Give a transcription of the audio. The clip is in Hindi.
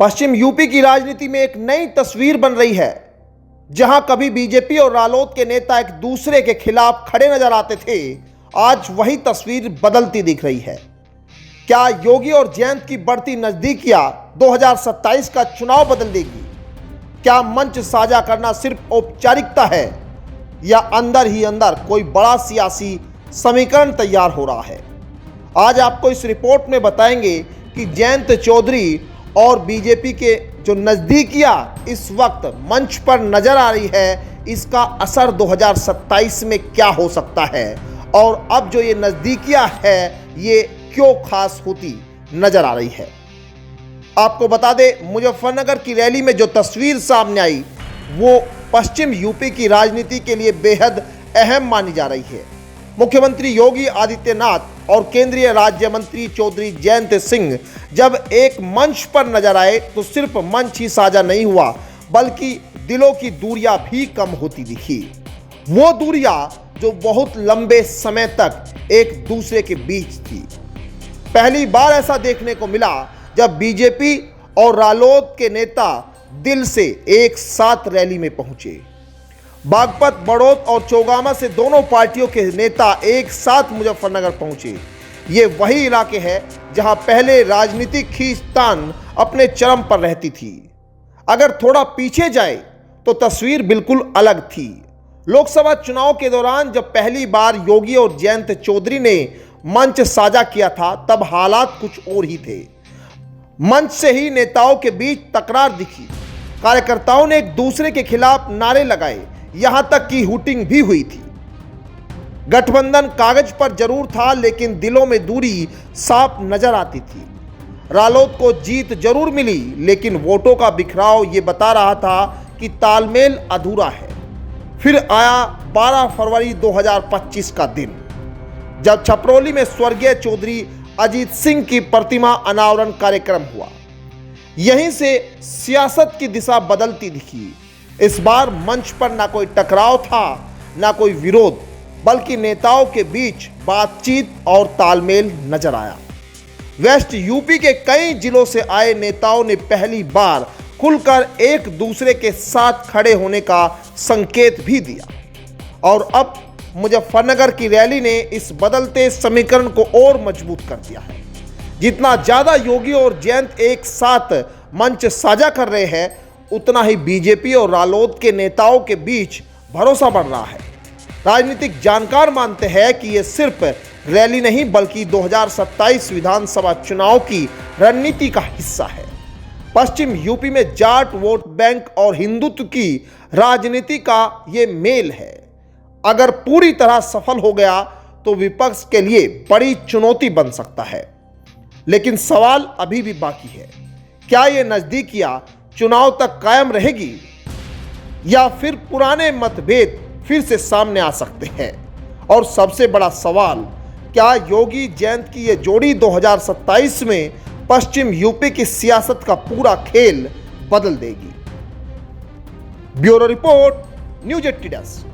पश्चिम यूपी की राजनीति में एक नई तस्वीर बन रही है, जहां कभी बीजेपी और रालोद के नेता एक दूसरे के खिलाफ खड़े नजर आते थे, आज वही तस्वीर बदलती दिख रही है। क्या योगी और जयंत की बढ़ती नजदीकियां 2027 का चुनाव बदल देगी? क्या मंच साझा करना सिर्फ औपचारिकता है या अंदर ही अंदर कोई बड़ा सियासी समीकरण तैयार हो रहा है? आज आपको इस रिपोर्ट में बताएंगे कि जयंत चौधरी और बीजेपी के जो नज़दीकियां इस वक्त मंच पर नजर आ रही है, इसका असर 2027 में क्या हो सकता है और अब जो ये नज़दीकियां है ये क्यों खास होती नजर आ रही है। आपको बता दें, मुजफ्फरनगर की रैली में जो तस्वीर सामने आई वो पश्चिम यूपी की राजनीति के लिए बेहद अहम मानी जा रही है। मुख्यमंत्री योगी आदित्यनाथ और केंद्रीय राज्य मंत्री चौधरी जयंत सिंह जब एक मंच पर नजर आए तो सिर्फ मंच ही साझा नहीं हुआ, बल्कि दिलों की दूरियां भी कम होती दिखी। वो दूरियां जो बहुत लंबे समय तक एक दूसरे के बीच थी। पहली बार ऐसा देखने को मिला जब बीजेपी और रालोद के नेता दिल से एक साथ रैली में पहुंचे। बागपत, बड़ौत और चौगामा से दोनों पार्टियों के नेता एक साथ मुजफ्फरनगर पहुंचे। ये वही इलाके हैं जहां पहले राजनीतिक खींचतान अपने चरम पर रहती थी। अगर थोड़ा पीछे जाए तो तस्वीर बिल्कुल अलग थी। लोकसभा चुनाव के दौरान जब पहली बार योगी और जयंत चौधरी ने मंच साझा किया था, तब हालात कुछ और ही थे। मंच से ही नेताओं के बीच तकरार दिखी। कार्यकर्ताओं ने एक दूसरे के खिलाफ नारे लगाए, यहां तक कि हुटिंग भी हुई थी। गठबंधन कागज पर जरूर था, लेकिन दिलों में दूरी साफ नजर आती थी। रालोद को जीत जरूर मिली, लेकिन वोटों का बिखराव ये बता रहा था कि तालमेल अधूरा है। फिर आया 12 फरवरी 2025 का दिन, जब छपरौली में स्वर्गीय चौधरी अजीत सिंह की प्रतिमा अनावरण कार्यक्रम हुआ। यहीं से सियासत की दिशा बदलती दिखी। इस बार मंच पर ना कोई टकराव था, ना कोई विरोध, बल्कि नेताओं के बीच बातचीत और तालमेल नजर आया। वेस्ट यूपी के कई जिलों से आए नेताओं ने पहली बार खुलकर एक दूसरे के साथ खड़े होने का संकेत भी दिया। और अब मुजफ्फरनगर की रैली ने इस बदलते समीकरण को और मजबूत कर दिया है। जितना ज्यादा योगी और जयंत एक साथ मंच साझा कर रहे हैं, उतना ही बीजेपी और रालोद के नेताओं के बीच भरोसा बढ़ रहा है। राजनीतिक जानकार मानते हैं कि यह सिर्फ रैली नहीं, बल्कि 2027 विधानसभा चुनाव की रणनीति का हिस्सा है। पश्चिम यूपी में जाट वोट बैंक और हिंदुत्व की राजनीति का यह मेल है। अगर पूरी तरह सफल हो गया तो विपक्ष के लिए बड़ी चुनौती बन सकता है। लेकिन सवाल अभी भी बाकी है, क्या ये नजदीकियां चुनाव तक कायम रहेगी या फिर पुराने मतभेद फिर से सामने आ सकते हैं? और सबसे बड़ा सवाल, क्या योगी जयंत की ये जोड़ी 2027 में पश्चिम यूपी की सियासत का पूरा खेल बदल देगी? Bureau report, news 80 desk.